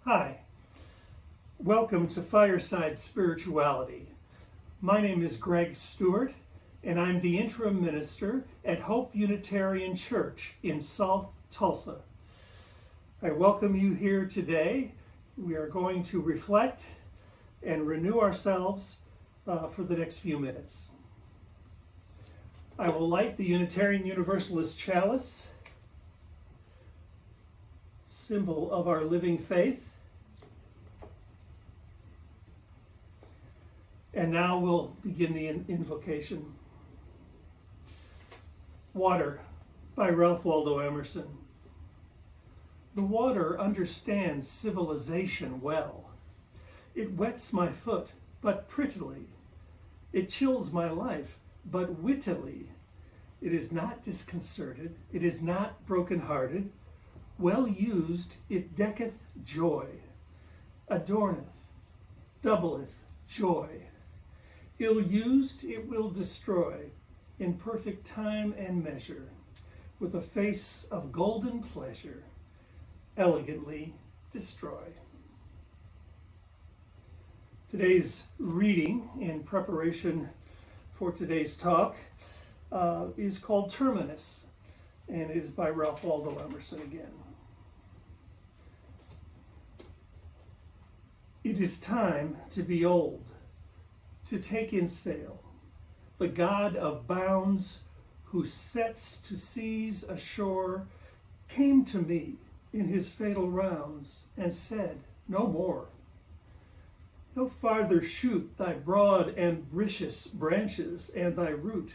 Hi, welcome to Fireside Spirituality. My name is Greg Stewart, and I'm the interim minister at Hope Unitarian Church in South Tulsa. I welcome you here today. We are going to reflect and renew ourselves for the next few minutes. I will light the Unitarian Universalist chalice, symbol of our living faith. And now we'll begin the invocation. Water by Ralph Waldo Emerson. The water understands civilization well. It wets my foot, but prettily. It chills my life, but wittily. It is not disconcerted, it is not broken-hearted. Well used, it decketh joy, adorneth, doubleth joy. Ill used, it will destroy, in perfect time and measure, with a face of golden pleasure, elegantly destroy. Today's reading in preparation for today's talk is called Terminus, and it is by Ralph Waldo Emerson again. It is time to be old, to take in sail. The God of bounds, who sets to seas ashore, came to me in his fatal rounds and said, no more. No farther shoot thy broad ambitious branches and thy root.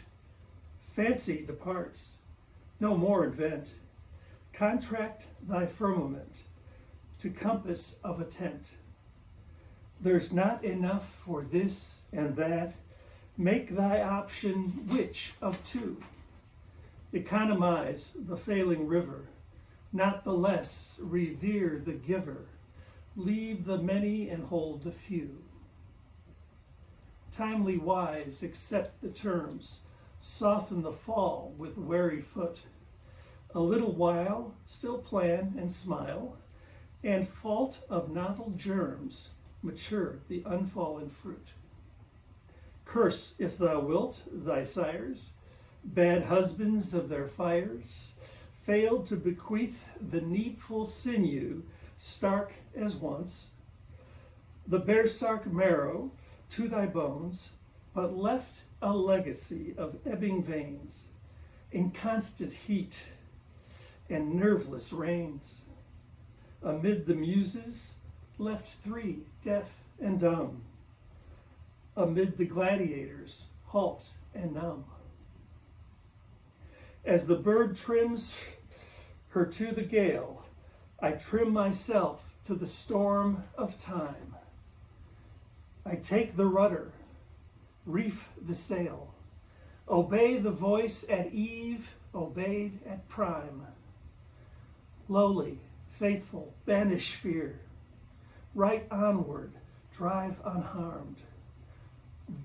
Fancy departs, no more invent. Contract thy firmament to compass of a tent. There's not enough for this and that. Make thy option which of two? Economize the failing river, not the less revere the giver. Leave the many and hold the few. Timely wise accept the terms, soften the fall with wary foot. A little while still plan and smile, and fault of novel germs mature the unfallen fruit. Curse, if thou wilt, thy sires, bad husbands of their fires, failed to bequeath the needful sinew, stark as once, the baresark marrow to thy bones, but left a legacy of ebbing veins, inconstant heat, and nerveless reins. Amid the muses, left three deaf and dumb. Amid the gladiators, halt and numb. As the bird trims her to the gale, I trim myself to the storm of time. I take the rudder, reef the sail, obey the voice at eve, obeyed at prime. Lowly, faithful, banish fear. Right onward, drive unharmed.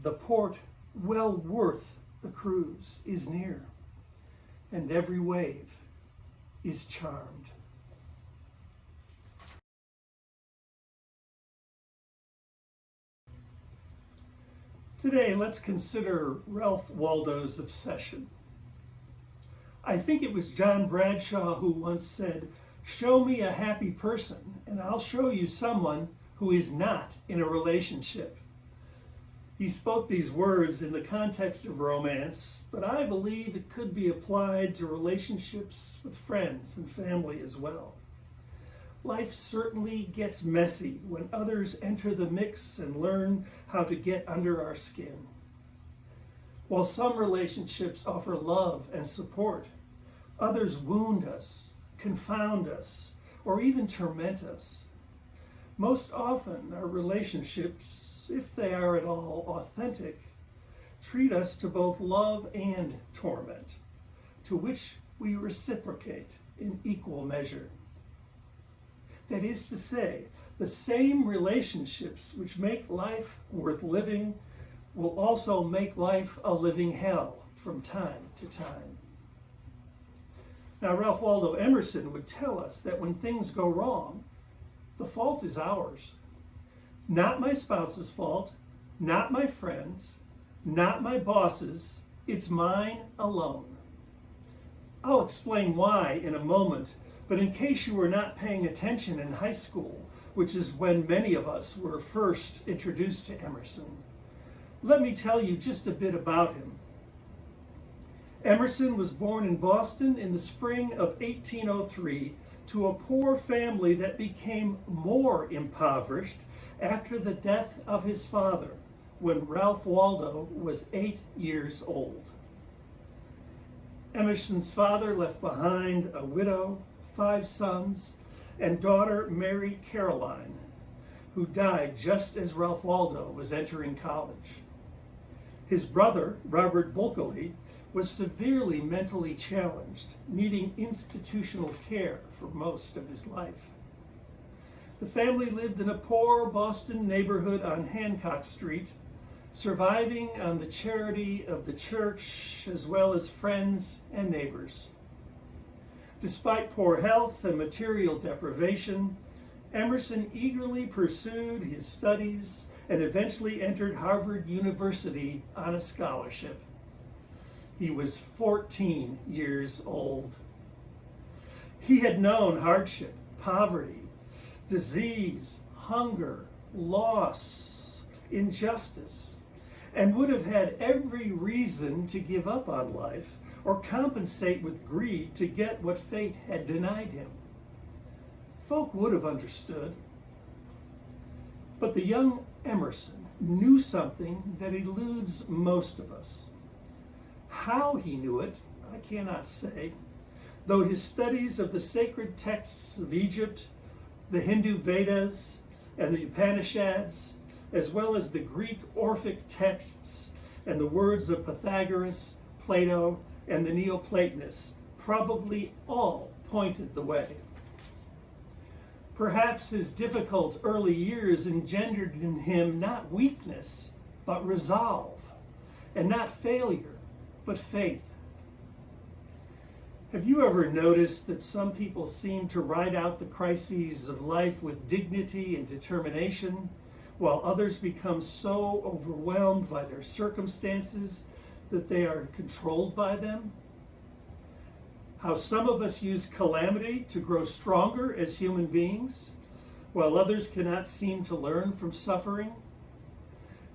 The port, well worth the cruise, is near, and every wave is charmed. Today, let's consider Ralph Waldo's obsession. I think it was John Bradshaw who once said, "Show me a happy person, and I'll show you someone who is not in a relationship." He spoke these words in the context of romance, but I believe it could be applied to relationships with friends and family as well. Life certainly gets messy when others enter the mix and learn how to get under our skin. While some relationships offer love and support, others wound us, confound us, or even torment us. Most often, our relationships, if they are at all authentic, treat us to both love and torment, to which we reciprocate in equal measure. That is to say, the same relationships which make life worth living will also make life a living hell from time to time. Now, Ralph Waldo Emerson would tell us that when things go wrong, The fault is ours. Not my spouse's fault, not my friends, not my boss's. It's mine alone. I'll explain why in a moment, but in case you were not paying attention in high school, which is when many of us were first introduced to Emerson, let me tell you just a bit about him. Emerson was born in Boston in the spring of 1803 to a poor family that became more impoverished after the death of his father, when Ralph Waldo was 8 years old. Emerson's father left behind a widow, 5 sons, and daughter Mary Caroline, who died just as Ralph Waldo was entering college. His brother, Robert Bulkeley, was severely mentally challenged, needing institutional care for most of his life. The family lived in a poor Boston neighborhood on Hancock Street, surviving on the charity of the church as well as friends and neighbors. Despite poor health and material deprivation, Emerson eagerly pursued his studies and eventually entered Harvard University on a scholarship. He was 14 years old. He had known hardship, poverty, disease, hunger, loss, injustice, and would have had every reason to give up on life or compensate with greed to get what fate had denied him. Folk would have understood. But the young Emerson knew something that eludes most of us. How he knew it, I cannot say, though his studies of the sacred texts of Egypt, the Hindu Vedas, and the Upanishads, as well as the Greek Orphic texts and the words of Pythagoras, Plato, and the Neoplatonists, probably all pointed the way. Perhaps his difficult early years engendered in him not weakness, but resolve, and not failure, but faith. Have you ever noticed that some people seem to ride out the crises of life with dignity and determination, while others become so overwhelmed by their circumstances that they are controlled by them? How some of us use calamity to grow stronger as human beings, while others cannot seem to learn from suffering?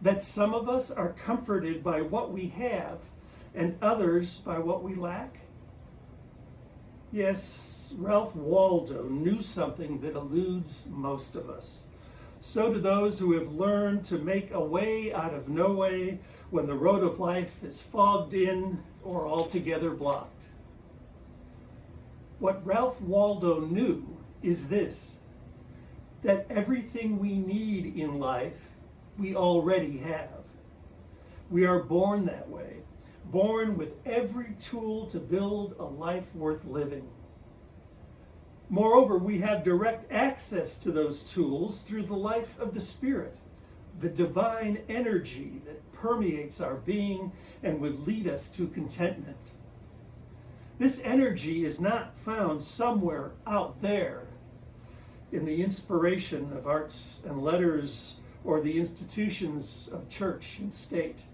That some of us are comforted by what we have and others by what we lack? Yes, Ralph Waldo knew something that eludes most of us. So do those who have learned to make a way out of no way when the road of life is fogged in or altogether blocked. What Ralph Waldo knew is this, that everything we need in life we already have. We are born that way, born with every tool to build a life worth living. Moreover, we have direct access to those tools through the life of the Spirit, the divine energy that permeates our being and would lead us to contentment. This energy is not found somewhere out there in the inspiration of arts and letters or the institutions of church and state.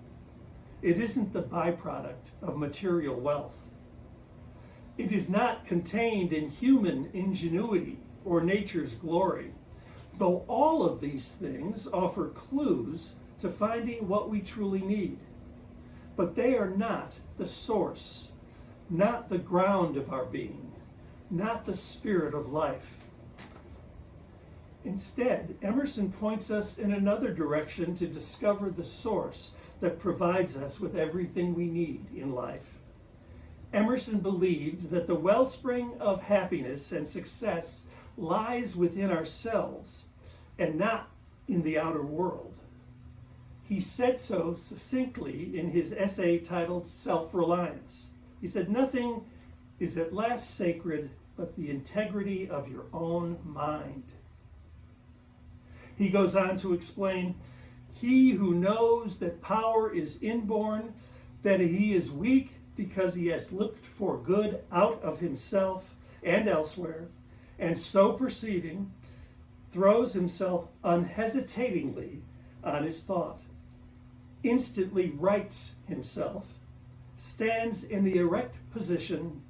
It isn't the byproduct of material wealth. It is not contained in human ingenuity or nature's glory, though all of these things offer clues to finding what we truly need. But they are not the source, not the ground of our being, not the spirit of life. Instead, Emerson points us in another direction to discover the source that provides us with everything we need in life. Emerson believed that the wellspring of happiness and success lies within ourselves and not in the outer world. He said so succinctly in his essay titled Self-Reliance. He said, "Nothing is at last sacred but the integrity of your own mind." He goes on to explain, "He who knows that power is inborn, that he is weak because he has looked for good out of himself and elsewhere, and so perceiving, throws himself unhesitatingly on his thought, instantly rights himself, stands in the erect position,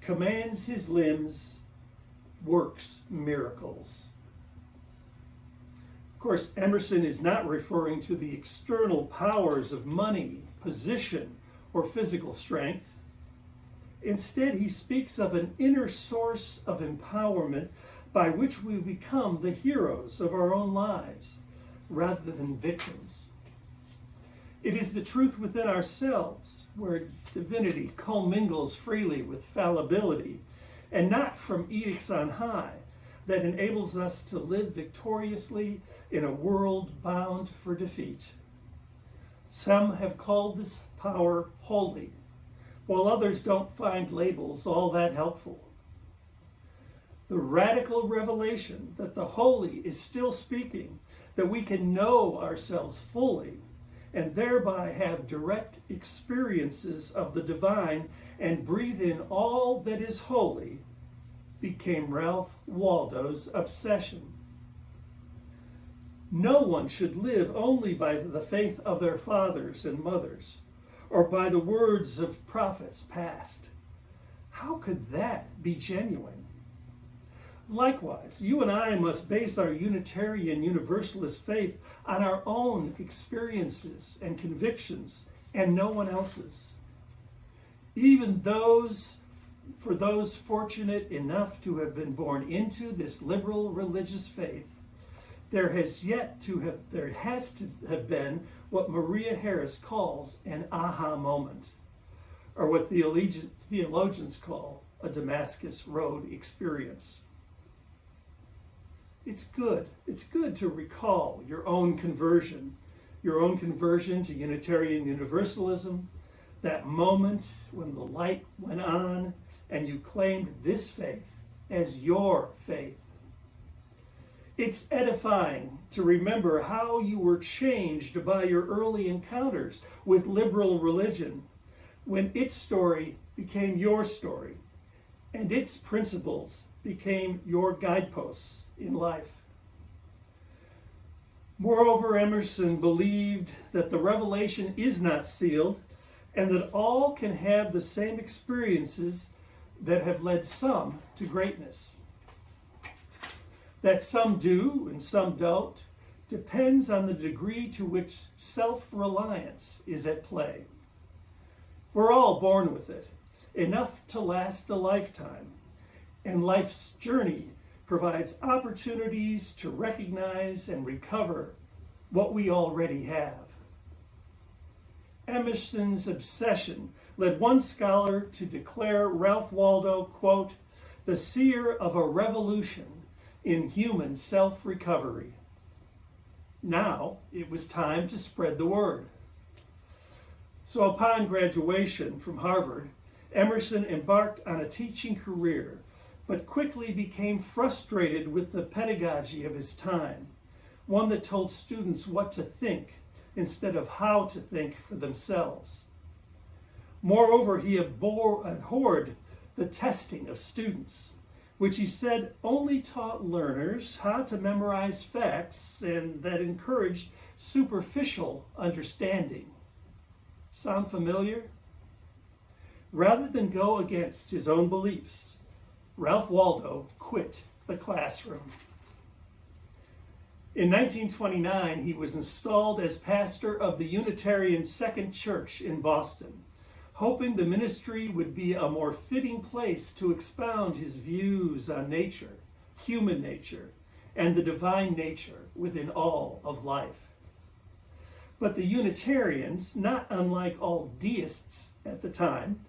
commands his limbs, works miracles. Of course, Emerson is not referring to the external powers of money, position, or physical strength. Instead, he speaks of an inner source of empowerment by which we become the heroes of our own lives rather than victims. It is the truth within ourselves where divinity commingles freely with fallibility, and not from edicts on high, that enables us to live victoriously in a world bound for defeat. Some have called this power holy, while others don't find labels all that helpful. The radical revelation that the holy is still speaking, that we can know ourselves fully, and thereby have direct experiences of the divine and breathe in all that is holy, became Ralph Waldo's obsession. No one should live only by the faith of their fathers and mothers, or by the words of prophets past. How could that be genuine? Likewise, you and I must base our Unitarian Universalist faith on our own experiences and convictions and no one else's. Even for those fortunate enough to have been born into this liberal religious faith, there has to have been what Maria Harris calls an aha moment, or what theologians call a Damascus Road experience. It's good to recall your own conversion to Unitarian Universalism, that moment when the light went on and you claimed this faith as your faith. It's edifying to remember how you were changed by your early encounters with liberal religion, when its story became your story and its principles became your guideposts in life. Moreover, Emerson believed that the revelation is not sealed and that all can have the same experiences that have led some to greatness. That some do and some don't depends on the degree to which self-reliance is at play. We're all born with it, enough to last a lifetime, and life's journey provides opportunities to recognize and recover what we already have. Emerson's obsession led one scholar to declare Ralph Waldo, quote, the seer of a revolution in human self-recovery. Now it was time to spread the word. So upon graduation from Harvard, Emerson embarked on a teaching career, but quickly became frustrated with the pedagogy of his time, one that told students what to think instead of how to think for themselves. Moreover, he abhorred the testing of students, which he said only taught learners how to memorize facts and that encouraged superficial understanding. Sound familiar? Rather than go against his own beliefs, Ralph Waldo quit the classroom. In 1929, he was installed as pastor of the Unitarian Second Church in Boston, hoping the ministry would be a more fitting place to expound his views on nature, human nature, and the divine nature within all of life. But the Unitarians, not unlike all deists at the time,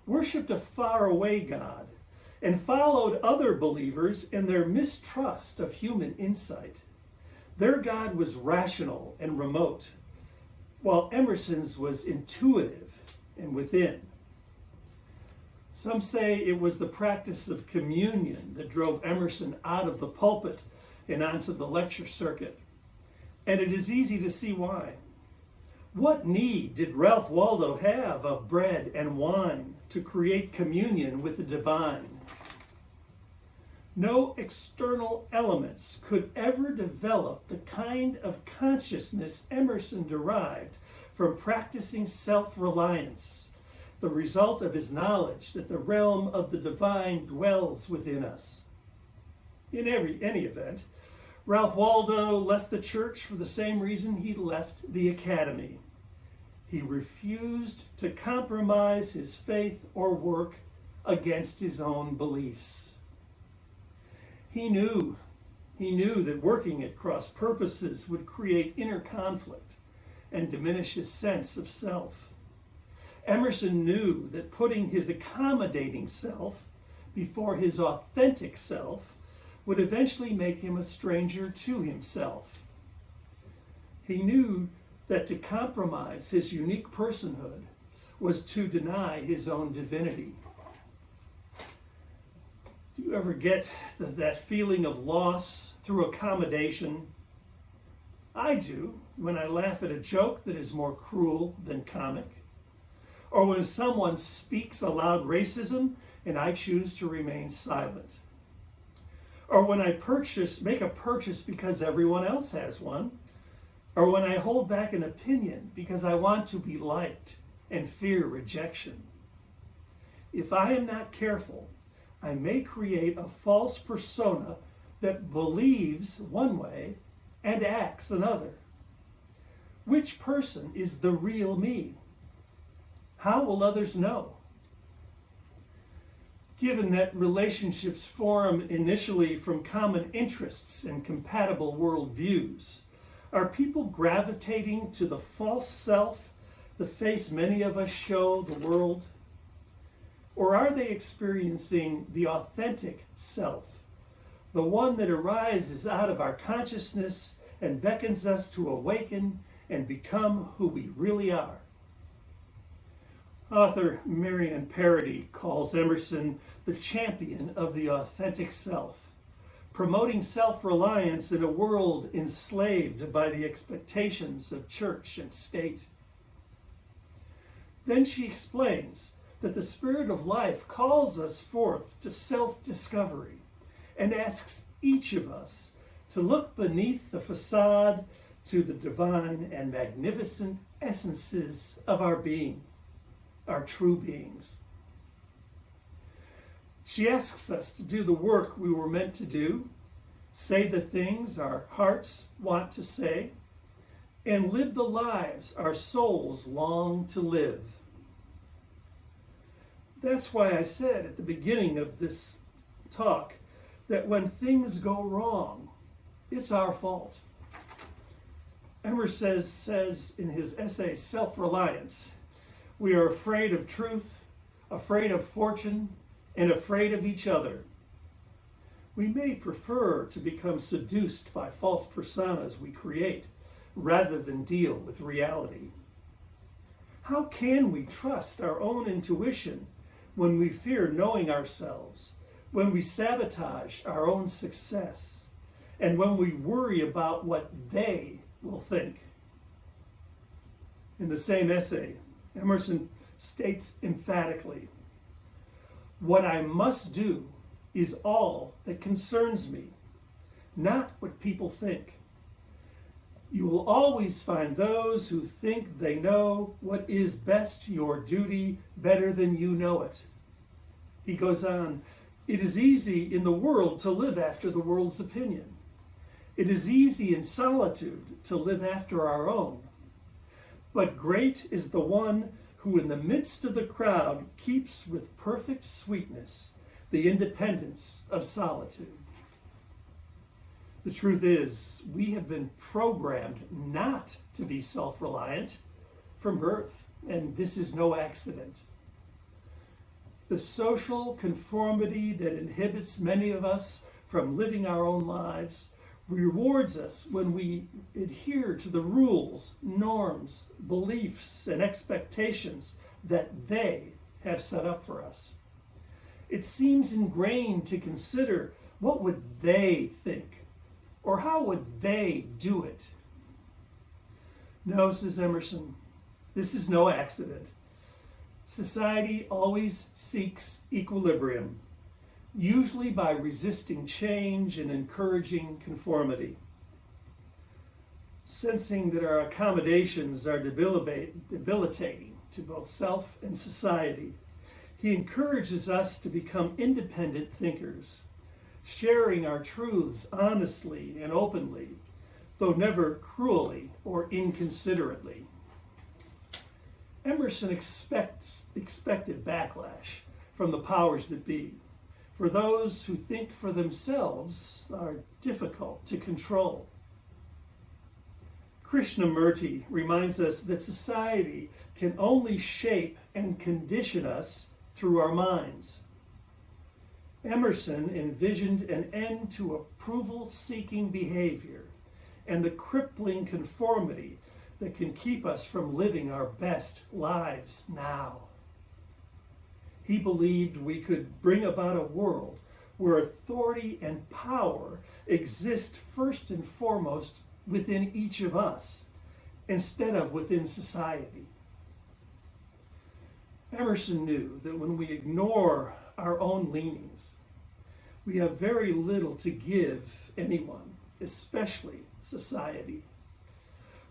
worshipped a faraway God and followed other believers in their mistrust of human insight. Their God was rational and remote, while Emerson's was intuitive and within. Some say it was the practice of communion that drove Emerson out of the pulpit and onto the lecture circuit. And it is easy to see why. What need did Ralph Waldo have of bread and wine to create communion with the divine? No external elements could ever develop the kind of consciousness Emerson derived from practicing self-reliance, the result of his knowledge that the realm of the divine dwells within us. In any event, Ralph Waldo left the church for the same reason he left the academy. He refused to compromise his faith or work against his own beliefs. He knew that working at cross purposes would create inner conflict and diminish his sense of self. Emerson knew that putting his accommodating self before his authentic self would eventually make him a stranger to himself. He knew that to compromise his unique personhood was to deny his own divinity. Do you ever get that feeling of loss through accommodation? I do when I laugh at a joke that is more cruel than comic, or when someone speaks aloud racism and I choose to remain silent, or when I make a purchase because everyone else has one, or when I hold back an opinion because I want to be liked and fear rejection. If I am not careful, I may create a false persona that believes one way and acts another. Which person is the real me? How will others know? Given that relationships form initially from common interests and compatible worldviews, are people gravitating to the false self, the face many of us show the world? Or are they experiencing the authentic self, the one that arises out of our consciousness and beckons us to awaken and become who we really are? Author Marion Parody calls Emerson the champion of the authentic self, promoting self-reliance in a world enslaved by the expectations of church and state. Then she explains that the Spirit of life calls us forth to self-discovery and asks each of us to look beneath the facade to the divine and magnificent essences of our being, our true beings. She asks us to do the work we were meant to do, say the things our hearts want to say, and live the lives our souls long to live. That's why I said at the beginning of this talk that when things go wrong, it's our fault. Emerson says in his essay, Self-Reliance, we are afraid of truth, afraid of fortune, and afraid of each other. We may prefer to become seduced by false personas we create rather than deal with reality. How can we trust our own intuition when we fear knowing ourselves, when we sabotage our own success, and when we worry about what they will think? In the same essay, Emerson states emphatically, "What I must do is all that concerns me, not what people think. You will always find those who think they know what is best your duty better than you know it." He goes on, "It is easy in the world to live after the world's opinion. It is easy in solitude to live after our own. But great is the one who in the midst of the crowd keeps with perfect sweetness the independence of solitude." The truth is, we have been programmed not to be self-reliant from birth, and this is no accident. The social conformity that inhibits many of us from living our own lives rewards us when we adhere to the rules, norms, beliefs, and expectations that they have set up for us. It seems ingrained to consider what would they think, or how would they do it? No, says Emerson, this is no accident. Society always seeks equilibrium. usually by resisting change and encouraging conformity. Sensing that our accommodations are debilitating to both self and society, he encourages us to become independent thinkers, sharing our truths honestly and openly, though never cruelly or inconsiderately. Emerson expected backlash from the powers that be, for those who think for themselves are difficult to control. Krishnamurti reminds us that society can only shape and condition us through our minds. Emerson envisioned an end to approval-seeking behavior and the crippling conformity that can keep us from living our best lives now. He believed we could bring about a world where authority and power exist first and foremost within each of us, instead of within society. Emerson knew that when we ignore our own leanings, we have very little to give anyone, especially society.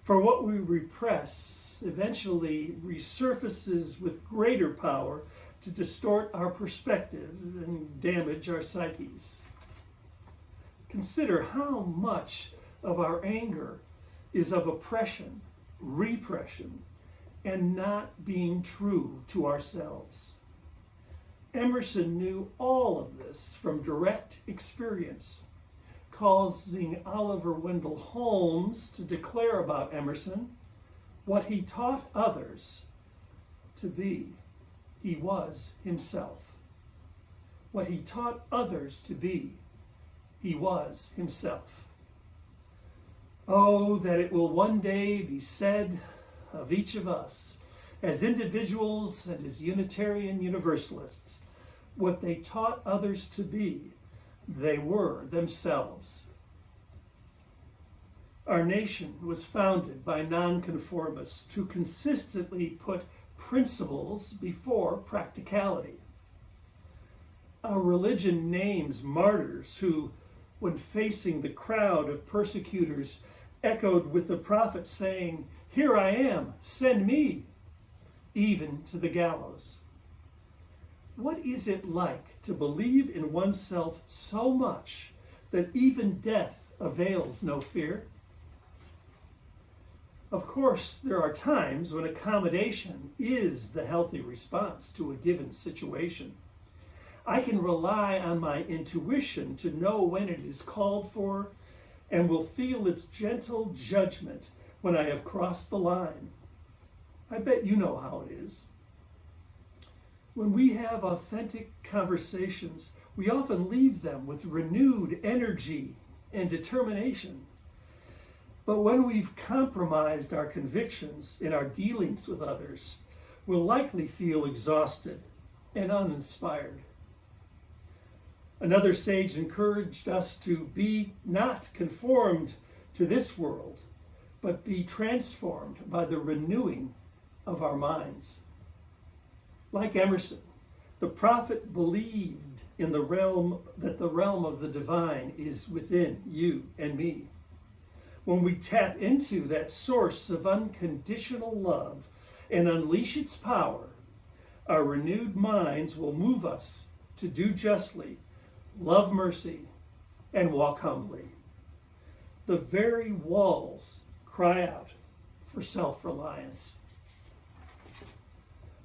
For what we repress eventually resurfaces with greater power to distort our perspective and damage our psyches. Consider how much of our anger is of oppression, repression, and not being true to ourselves. Emerson knew all of this from direct experience, causing Oliver Wendell Holmes to declare about Emerson, what he taught others to be, he was himself. What he taught others to be, he was himself. Oh, that it will one day be said of each of us, as individuals and as Unitarian Universalists, what they taught others to be, they were themselves. Our nation was founded by nonconformists who consistently put principles before practicality. Our religion names martyrs who, when facing the crowd of persecutors, echoed with the prophet saying, "Here I am, send me," even to the gallows. What is it like to believe in oneself so much that even death avails no fear? Of course, there are times when accommodation is the healthy response to a given situation. I can rely on my intuition to know when it is called for and will feel its gentle judgment when I have crossed the line. I bet you know how it is. When we have authentic conversations, we often leave them with renewed energy and determination. But when we've compromised our convictions in our dealings with others, we'll likely feel exhausted and uninspired. Another sage encouraged us to be not conformed to this world, but be transformed by the renewing of our minds. Like Emerson, the prophet believed in the realm of the divine is within you and me. When we tap into that source of unconditional love and unleash its power, our renewed minds will move us to do justly, love mercy, and walk humbly. The very walls cry out for self-reliance.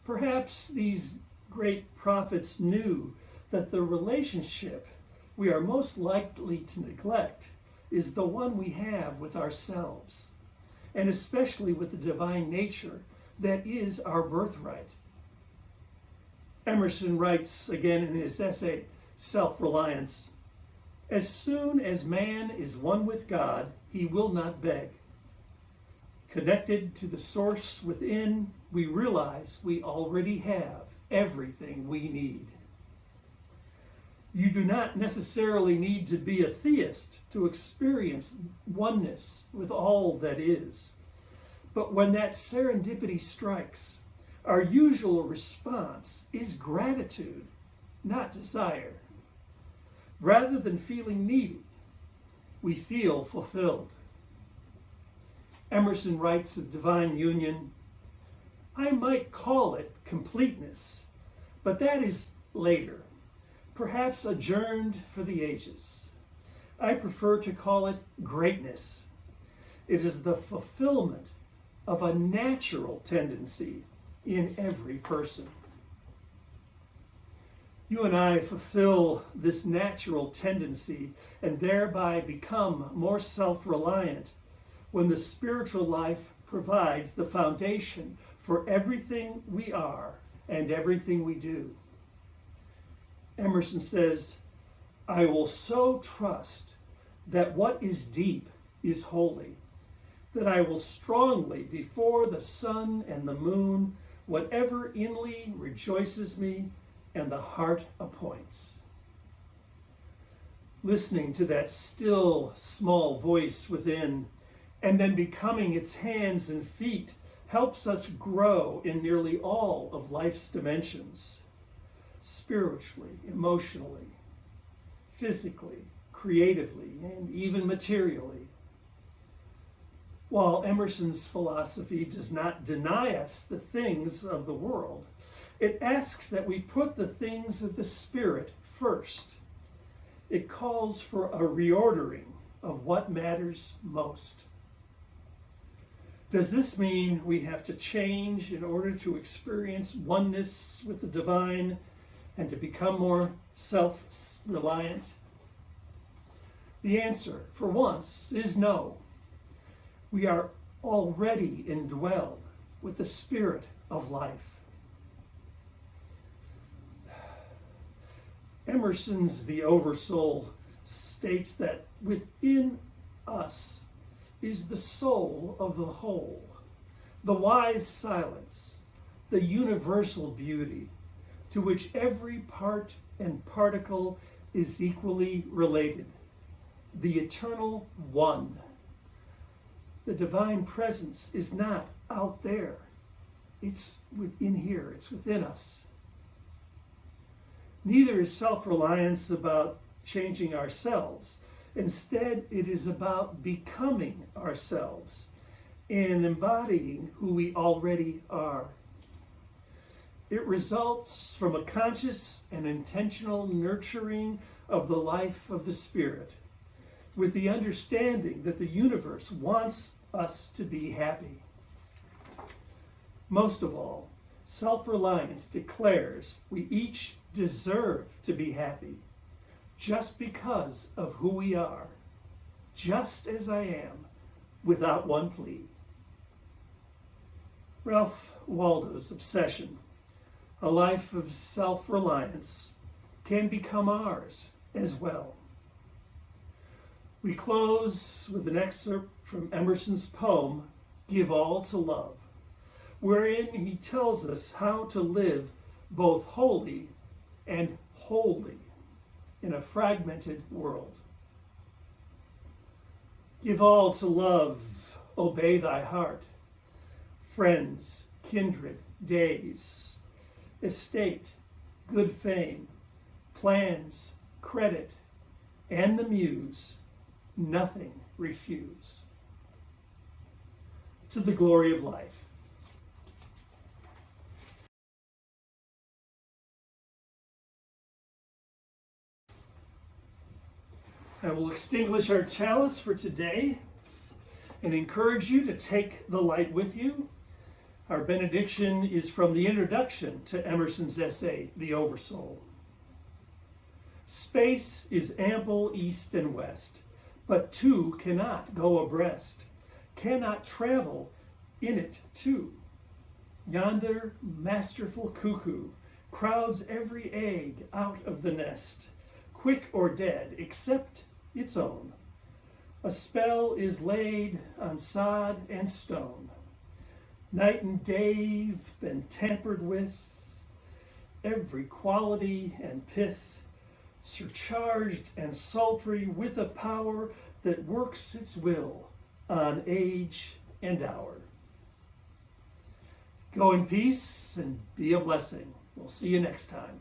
Perhaps these great prophets knew that the relationship we are most likely to neglect is the one we have with ourselves, and especially with the divine nature that is our birthright. Emerson writes again in his essay, Self-Reliance, "As soon as man is one with God, he will not beg. Connected to the source within, we realize we already have everything we need." You do not necessarily need to be a theist to experience oneness with all that is. But when that serendipity strikes, our usual response is gratitude, not desire. Rather than feeling needy, we feel fulfilled. Emerson writes of divine union, I might call it completeness, but that is later, perhaps adjourned for the ages. I prefer to call it greatness. It is the fulfillment of a natural tendency in every person. You and I fulfill this natural tendency and thereby become more self-reliant when the spiritual life provides the foundation for everything we are and everything we do. Emerson says, I will so trust that what is deep is holy, that I will strongly before the sun and the moon, whatever inly rejoices me and the heart appoints. Listening to that still small voice within and then becoming its hands and feet helps us grow in nearly all of life's dimensions, spiritually, emotionally, physically, creatively, and even materially. While Emerson's philosophy does not deny us the things of the world, it asks that we put the things of the Spirit first. It calls for a reordering of what matters most. Does this mean we have to change in order to experience oneness with the divine and to become more self-reliant? The answer, for once, is no. We are already indwelled with the Spirit of life. Emerson's The Oversoul states that within us is the soul of the whole, the wise silence, the universal beauty, to which every part and particle is equally related, the eternal one. The divine presence is not out there. It's within here, it's within us. Neither is self-reliance about changing ourselves. Instead, it is about becoming ourselves and embodying who we already are. It results from a conscious and intentional nurturing of the life of the Spirit, with the understanding that the universe wants us to be happy. Most of all, self-reliance declares we each deserve to be happy, just because of who we are, just as I am, without one plea. Ralph Waldo's obsession, a life of self-reliance, can become ours as well. We close with an excerpt from Emerson's poem, Give All to Love, wherein he tells us how to live both holy and holy in a fragmented world. Give all to love, obey thy heart, friends, kindred, days, estate, good fame, plans, credit, and the muse, nothing refuse. To the glory of life. I will extinguish our chalice for today and encourage you to take the light with you. Our benediction is from the introduction to Emerson's essay, The Oversoul. Space is ample east and west, but two cannot go abreast, cannot travel in it two. Yonder masterful cuckoo crowds every egg out of the nest, quick or dead, except its own. A spell is laid on sod and stone. Night and day've been tampered with, every quality and pith, surcharged and sultry with a power that works its will on age and hour. Go in peace and be a blessing. We'll see you next time.